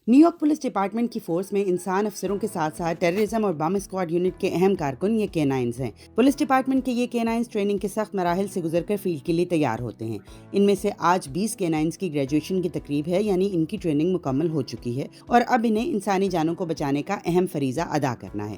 New York police department کی force میں انسان افسروں کے ساتھ ساتھ ٹیررزم اور بم اسکواڈ یونٹ کے اہم کارکن یہ کینائنز ہیں۔ پولیس ڈپارٹمنٹ کے یہ کینائنز ٹریننگ کے سخت مراحل سے گزر کر فیلڈ کے لیے تیار ہوتے ہیں۔ ان میں سے آج 20 کینائنز کی گریجویشن کی تقریب ہے، یعنی ان کی ٹریننگ مکمل ہو چکی ہے اور اب انہیں انسانی جانوں کو بچانے کا اہم فریضہ ادا کرنا ہے۔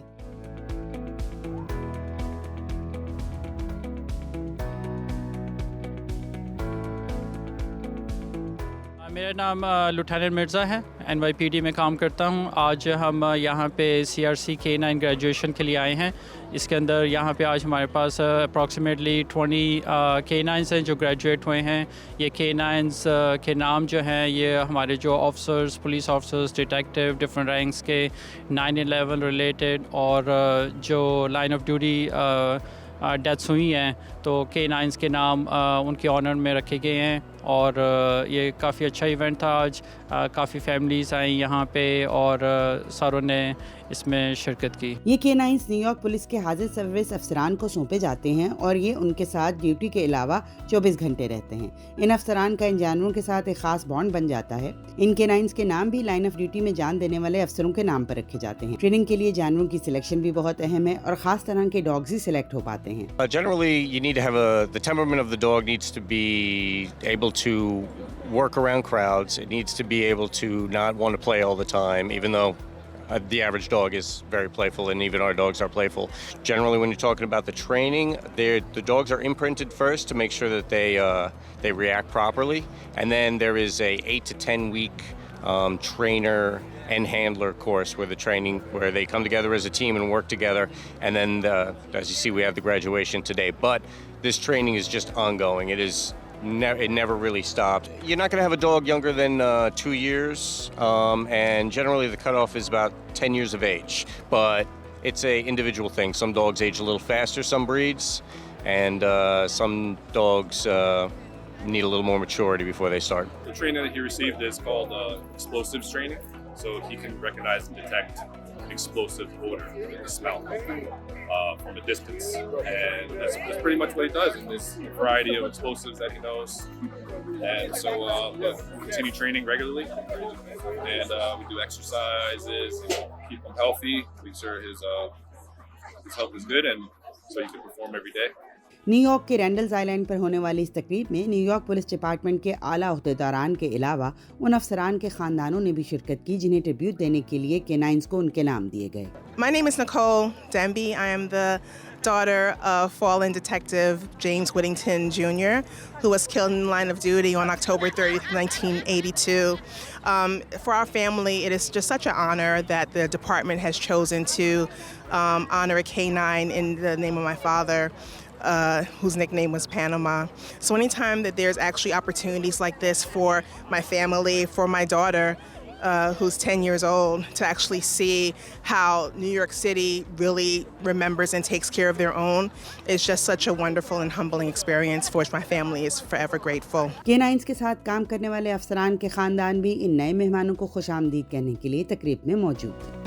میرا نام لیفٹیننٹ مرزا ہے، NYPD میں کام کرتا ہوں۔ آج ہم یہاں پہ CRC K9 گریجویشن کے لیے آئے ہیں۔ اس کے اندر یہاں پہ آج ہمارے پاس اپروکسیمیٹلی 20 K9s ہیں جو گریجویٹ ہوئے ہیں۔ یہ K9s کے نام جو ہیں یہ ہمارے جو officers, police officers, detective, different ranks کے 9/11 ریلیٹڈ اور جو لائن آف ڈیوٹی ڈیتھس ہوئی ہیں تو K9s کے نام ان کے آنر میں رکھے گئے ہیں۔ اور یہ کافی اچھا ایونٹ تھا آج، کافی فیملیز آئیں یہاں پہ اور ساروں نے اس میں شرکت کی۔ یہ K9s نیو یارک پولیس کے حاضر سروس افسران کو سونپے جاتے ہیں اور یہ ان کے ساتھ ڈیوٹی کے علاوہ 24 گھنٹے رہتے ہیں۔ ان افسران کا ان جانوروں کے ساتھ ایک خاص بانڈ بن جاتا ہے۔ ان K9s کے نام بھی لائن آف ڈیوٹی میں جان دینے والے افسروں کے نام پر رکھے جاتے ہیں۔ ٹریننگ کے لیے جانوروں کی سلیکشن بھی بہت اہم ہے اور خاص طرح کے ڈاگز ہی سلیکٹ ہو پاتے ہیں۔ Generally, you need to have the temperament of the dog needs to be able to work around crowds. It needs to be able to not want to play all the time, even though the average dog is very playful, and even our dogs are playful. Generally, when you're talking about the training, the dogs are imprinted first to make sure that they react properly, and then there is a 8 to 10 week trainer and handler course where they come together as a team and work together, and then as you see, we have the graduation today. But this training is just ongoing. It never really stopped. You're not going to have a dog younger than 2 years, and generally the cutoff is about 10 years of age. But it's a individual thing. Some dogs age a little faster, some breeds, and some dogs need a little more maturity before they start. The training that he received is called explosives training, so he can recognize and detect explosive odor, the smell from a distance, and that's pretty much what he does. And there's a variety of explosives that he knows, and so we continue training regularly, and we do exercises, keep him healthy, make sure his health is good, and so he can perform every day. New York کے رینڈلز آئی land پر ہونے والی اس تقریب میں new York police department کے اعلیٰ عہدیداران کے علاوہ ان افسران کے خاندانوں نے بھی شرکت کی جنہیں ٹریبیوٹ دینے کے لیے K9s کو ان کے نام دیے گئے۔ My name is Nicole Denby. I am the daughter of fallen detective James Whittington Jr., who was killed in the line of duty on October 30th, 1982. For our family, it is just such an honor that the department has chosen to honor a K9 in the name of my father, whose nickname was Panama. So anytime that there's actually opportunities like this for my family, for my daughter, who's 10 years old, to actually see how New York City really remembers and takes care of their own, it's just such a wonderful and humbling experience for which my family is forever grateful. K9s کے ساتھ کام کرنے والے افسران کے خاندان بھی ان نئے مہمانوں کو خوش آمدید کہنے کے لیے تقریب میں موجود تھے۔